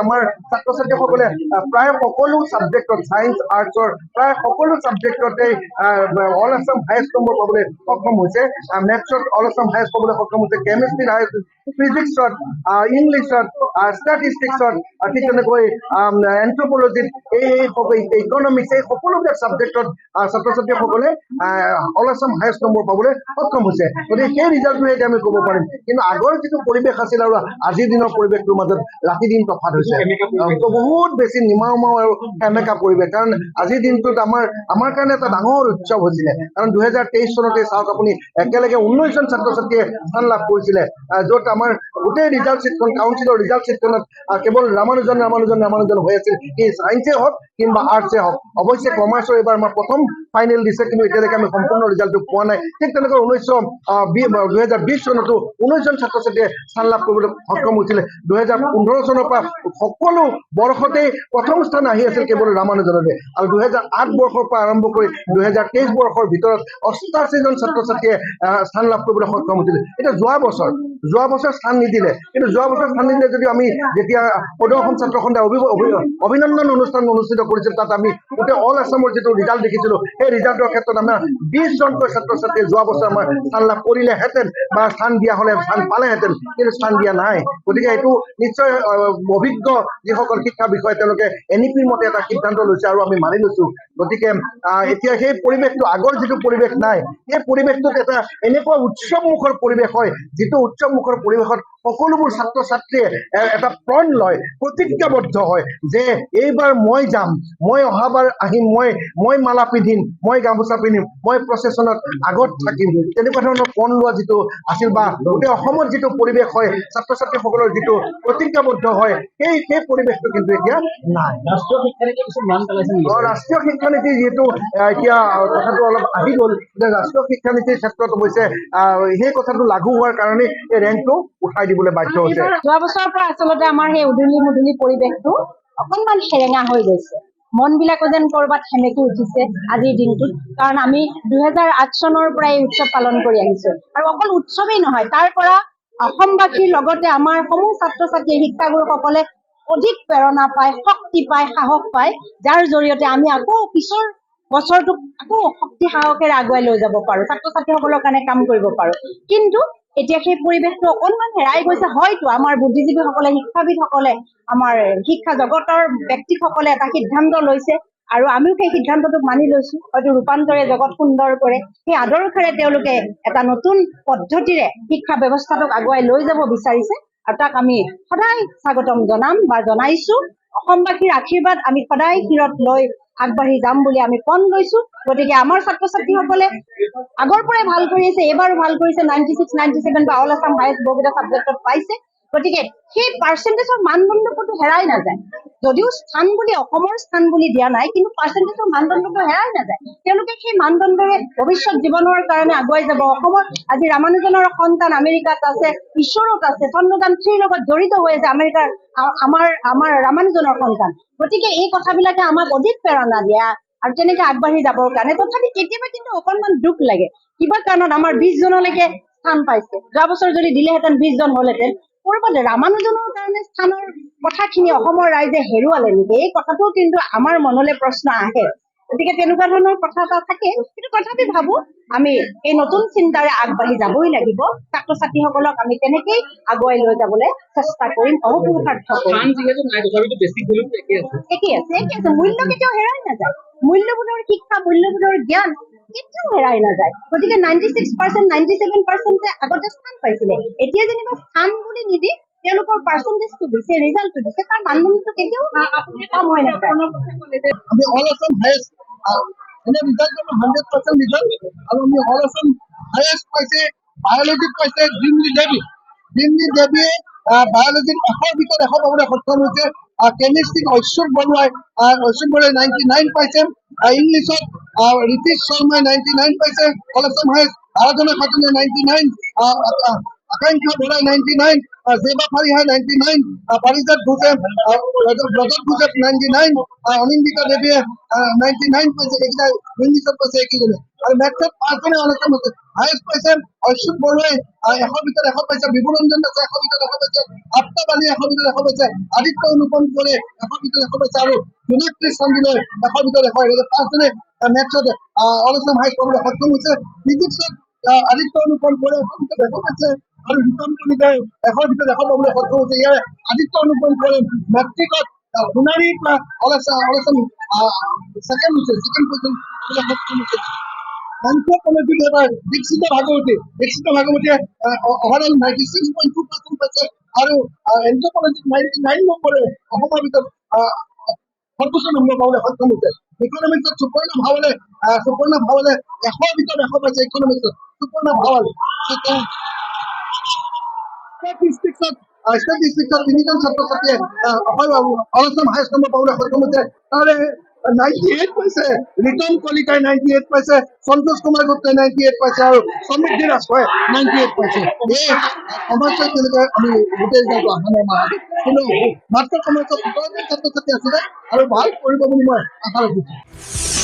আমাৰ ছাত্ৰ ছাত্ৰীসকলে প্ৰায় সকলো ছাবজেক্টত ছায়েন্স আৰ্টছৰ প্ৰায় সকলো ছাবজেক্টতে অল আছাম হায়েষ্ট নম্বৰ পাবলৈ সক্ষম হৈছে। মেথছত অল আছাম হায়েষ্ট পাবলৈ সক্ষম হৈছে, কেমেষ্ট্ৰিত হায়েষ্ট, ফিজিক্সত, ইংলিছত, ষ্টেটিষ্টিক্সত, ঠিক তেনেকৈ এন্থ্ৰপলজিত, ইকনমিক্স, এই সকলোবিলাক ছাবজেক্টত ছাত্ৰ ছাত্ৰীসকলে অল আছাম হায়েষ্ট নম্বৰ পাবলৈ সক্ষম হৈছে। গতিকে সেই ৰিজাল্টটোৱে এতিয়া আমি ক'ব পাৰিম। কিন্তু আগৰ যিটো পৰিৱেশ আছিল আৰু আজিৰ দিনৰ পৰিৱেশটোৰ মাজত ৰাতি দিন তফাত হৈছে, বহুত বেছি নিমাও আৰু সেমেকা পৰিৱেশ। কাৰণ আজিৰ দিনটোত আমাৰ কাৰণে এটা ডাঙৰ উৎসৱ হৈছিলে। কাৰণ 2023 চনতে চাওক আপুনি, একেলগে 19 জন ছাত্ৰ ছাত্ৰীয়ে স্থান লাভ কৰিছিলে, য'ত আমাৰ গোটেই ৰিজাল্ট শ্বীটখন, কাউন্সিলৰ ৰিজাল্ট শ্বীটখনত কেৱল ৰামানুজন হৈ আছিল, কি ছায়েন্সে হওক কিংবা আৰ্টছে হওক। অৱশ্যে কমাৰ্চৰ এইবাৰ আমাৰ প্ৰথম ফাইনেল দিছে, কিন্তু এতিয়ালৈকে আমি সম্পূৰ্ণ ৰিজাল্টটো পোৱা নাই। ঠিক তেনেকৈ 2020 চনতো 19 জন ছাত্ৰ ছাত্ৰীয়ে স্থান লাভ কৰিবলৈ সক্ষম হৈছিলে। 2015 চনৰ পৰা সকলো বৰ্ষতেই প্ৰথম স্থান আহি আছিল কেৱল ৰামানুজনলৈ, আৰু 2008 বৰ্ষৰ পৰা আৰম্ভ কৰি 2023 বৰ্ষৰ ভিতৰত 88 জন ছাত্ৰ ছাত্ৰীয়ে স্থান লাভ কৰিবলৈ সক্ষম হৈছিল। এতিয়া যোৱা বছৰ স্থান নিদিলে, কিন্তু যোৱা বছৰ স্থান নিদিলে যদিও আমি যেতিয়া প্ৰদৰ্শন ছাত্ৰ সন্থাই অভিনন্দন অনুষ্ঠান অনুষ্ঠিত কৰিছিল, তাত আমি গোটেই অল আছামৰ যিটো ৰিজাল্ট দেখিছিলো, সেই ৰিজাল্টৰ ক্ষেত্ৰত আমাৰ 20 জনকৈ ছাত্ৰ ছাত্ৰীয়ে যোৱা বছৰ আমাৰ স্থান লাভ কৰিলেহেঁতেন বা স্থান দিয়া হলে স্থান পালেহেঁতেন, কিন্তু স্থান দিয়া নাই। গতিকে এইটো নিশ্চয় অভিজ্ঞ যিসকল শিক্ষা বিষয়া তেওঁলোকে NEP-ৰ মতে এটা সিদ্ধান্ত লৈছে আৰু আমি মানি লৈছো। গতিকে এতিয়া সেই পৰিৱেশটো, আগৰ যিটো পৰিৱেশ নাই, সেই পৰিৱেশটোত এটা এনেকুৱা উৎসৱমুখৰ পৰিৱেশ হয়, যিটো উৎসৱমুখৰ পৰিৱেশত সকলোবোৰ ছাত্ৰ ছাত্ৰীয়ে এটা প্रण লয়, প্ৰতিজ্ঞাবদ্ধ হয় যে এইবাৰ মই যাম, মই অহাবাৰ আহিম, মই মালা পিন্ধিম, মই গামোচা পিন্ধিম, মই প্ৰচেছনত আগত থাকিম, তেনেকুৱা ধৰণৰ প্रण লোৱা যিটো আছিল বা গোটেই অসমত যিটো পৰিৱেশ হয়, ছাত্ৰ ছাত্ৰীসকলৰ যিটো প্ৰতিজ্ঞাবদ্ধ হয়, সেই পৰিৱেশটো কিন্তু এতিয়া নাই। ৰাষ্ট্ৰীয় শিক্ষানীতি যিহেতু এতিয়া কথাটো অলপ আহি গ'ল, যে ৰাষ্ট্ৰীয় শিক্ষানীতিৰ ক্ষেত্ৰত অৱশ্যে সেই কথাটো লাগু হোৱাৰ কাৰণে এই ৰেংকটো উঠাই দিবলৈ বাধ্য হৈছে। যোৱা বছৰৰ পৰা আচলতে আমাৰ সেই উদুলি পৰিৱেশটো অকণমান সেৰেঙা হৈ গৈছে, মন বিলাকো যেন কৰবাত সেমেকি উঠিছে আজিৰ দিনটোত। কাৰণ আমি 2008 চনৰ পৰা এই উৎসৱ পালন কৰি আহিছো, আৰু অকল উৎসৱেই নহয়, তাৰ পৰা অসমবাসীৰ লগতে আমাৰ সমূহ ছাত্ৰ ছাত্ৰী শিক্ষাগুৰুসকলে অধিক প্ৰেৰণা পায়, শক্তি পায়, সাহস পায়, যাৰ জৰিয়তে আমি আকৌ পিছৰ বছৰটোক আকৌ শক্তি সাহসেৰে আগুৱাই লৈ যাব পাৰো, ছাত্ৰ ছাত্ৰীসকলৰ কাৰণে কাম কৰিব পাৰো। কিন্তু এতিয়া সেই পৰিৱেশটো অকণমান হেৰাই গৈছে। হয়তো আমাৰ বুদ্ধিজীৱীসকলে, শিক্ষাবিদসকলে, আমাৰ শিক্ষা জগতৰ ব্যক্তিসকলে এটা সিদ্ধান্ত লৈছে, আৰু আমিও সেই সিদ্ধান্তটোক মানি লৈছো। হয়তো ৰূপান্তৰে জগত সুন্দৰ কৰে, সেই আদৰ্শৰে তেওঁলোকে এটা নতুন পদ্ধতিৰে শিক্ষা ব্যৱস্থাটোক আগুৱাই লৈ যাব বিচাৰিছে, আৰু তাক আমি সদায় স্বাগতম জনাম বা জনাইছো। অসমবাসীৰ আশীৰ্বাদ আমি সদায় শিৰত লৈ আগবাঢ়ি যাম বুলি আমি পণ লৈছো। গতিকে আমাৰ ছাত্ৰ ছাত্ৰীসকলে আগৰ পৰাই ভাল কৰি আছে, এইবাৰো ভাল কৰিছে, 96, 97 বা অল আছাম হায়েষ্ট বহুকেইটা ছাবজেক্টত পাইছে। গতিকে সেই পাৰ্চেণ্টেজৰ মানদণ্ডটো হেৰাই নাযায়। যদিও স্থান বুলি, অসমৰ স্থান বুলি দিয়া নাই, কিন্তু পাৰ্চেণ্টেজৰ মানদণ্ডটো হেৰাই নাযায়। তেওঁলোকে সেই মানদণ্ডৰে ভৱিষ্যত জীৱনৰ কাৰণে আগুৱাই যাব। অসমৰ আজি ৰামানুজনৰ সন্তান আমেৰিকাত আছে, ঈশ্বৰত আছে, চন্দ্ৰযান 3 লগত জড়িত হৈ আছে আমেৰিকাৰ আমাৰ ৰামানুজনৰ সন্তান। গতিকে এই কথাবিলাকে আমাক অধিক প্ৰেৰণা দিয়া আৰু তেনেকে আগবাঢ়ি যাবৰ কাৰণে। তথাপি কেতিয়াবা কিন্তু অকণমান দুখ লাগে, কিবা কাৰণত আমাৰ 20 জনলৈকে স্থান পাইছে। যোৱা বছৰ যদি দিলেহেঁতেন 20 জন হলহেঁতেন। কৰবাত ৰামানুজনৰ কাৰণে স্থানৰ কথাখিনি অসমৰ ৰাইজে হেৰুৱালে নেকি, এই কথাটো কিন্তু আমাৰ মনলৈ প্ৰশ্ন আহে। গতিকে তেনেকুৱা ধৰণৰ কথা এটা থাকে, কিন্তু তথাপি ভাবো আমি এই নতুন চিন্তাৰে আগবাঢ়ি যাবই লাগিব। ছাত্ৰ ছাত্ৰীসকলক আমি তেনেকেই আগুৱাই লৈ যাবলৈ চেষ্টা কৰিম, অহোপুৰুষাৰ্থ কৰিম। একেই আছে। মূল্য কেতিয়াও হেৰাই নাযায়। মূল্যবোধৰ শিক্ষা, মূল্যবোধৰ জ্ঞান কেতিয়াও হেৰাই নাযায়। গতিকে 96%, 97% আগতে স্থান পাইছিলে, এতিয়া যেনিবা স্থান বুলি নিদি তেওঁলোকৰ পাৰ্চেণ্টেজটো দিছে, ৰিজাল্টটো দিছে, তাৰ মানদণ্ডটো কেতিয়াও কম হৈ নাযায়। আমি অল আছাম হায়েষ্ট এনে ৰিজাল্ট 100% ৰিজাল্ট, আৰু আমি অল আছাম হায়েষ্ট পাইছে বায়লজিত পাইছে জিমলি দেৱীয়ে বায়লজিত 100ৰ ভিতৰত 100 পাবলৈ সক্ষম হৈছে। কেমিষ্ট্ৰিত ঐশ্বৰ বৰুৱাই 99 পাইছে। ইংলিছত ৰিতীশ শৰ্মাই 99 পাইছে, অল আছাম হায়েষ্ট। আৰাধনা খাতুনে 99, আকাংক্ষা বৰা 99, জেবা ফাৰিহা 99, পাৰিজাত ঘোষে ৰজত ঘোষে 99, অনিন্দিতা দেৱীয়ে 99 পাইছে। এইকেইটা ইংলিছত পাইছে এইকেইজনে। আৰু মেথছত 5জনে অনাৰ্চত আছে। হায়েষ্ট পাইছে অচ্যুত বৰুৱাই 100 ভিতৰত 100 পাইছে, বিভুৰঞ্জন দাসে 100 ভিতৰত 100 পাইছে, আফতাব আলী 100 ভিতৰত 100 পাইছে, আদিত্য অনুপম কোঁৱৰে 100 ভিতৰত 100 পাইছে, আৰু জোনাক্ষী চন্দিলৈ 100 ভিতৰত 100। এই 5জনে মেথছত অল আছাম হাইস্ট পাবলৈ সক্ষম হৈছে। ফিজিক্সত আদিত্য অনুপম কোঁৱৰে 100 ভিতৰত 100 পাইছে, আৰু ৰীতম কলিতাই 100 ভিতৰত 100 পাবলৈ সক্ষম হৈছে। ইয়াৰে আদিত্য অনুপম কোঁৱৰে মেট্ৰিকত সোণাৰীৰ পৰা অল আছাম ছেকেণ্ড হৈছে, ছেকেণ্ড পজিশ্যন পাবলৈ সক্ষম হৈছে। এবাৰ দীক্ষিত ভাগৱতীয়ে ওভাৰঅল 96.2% পাইছে, আৰু এন্থ্ৰপলজিত 99 নম্বৰে অসমৰ ভিতৰত সৰ্বোচ্চ নম্বৰ পাবলৈ সক্ষম হৈছে। ইকনমিক্সত সুপৰ্ণা ভাৱালে 100 ভিতৰত 100 পাইছে। ইকনমিক্সত সুপৰ্ণা ভাৱালে। ষ্টেটিষ্টিক্সত তিনিজন ছাত্ৰ ছাত্ৰীয়ে অল আছাম হাইস্ট নম্বৰ পাবলৈ সক্ষম হৈছে। তাৰে 98 পাইছে ৰীতম কলিতাই, 98 পাইছে সন্তোষ কুমাৰ গুপ্তাই, 98 পাইছে, আৰু সমৃদ্ধি ৰাজখোৱাই 98 পাইছে। এই সমাজত তেনেকৈ আমি গোটেই ৰিজাল্টটো অহা নাই মাহত, কিন্তু মাত্ৰ সমাজত 17জন ছাত্ৰ ছাত্ৰী আছিলে, আৰু ভাল কৰিব বুলি মই আশা ৰাখিছোঁ।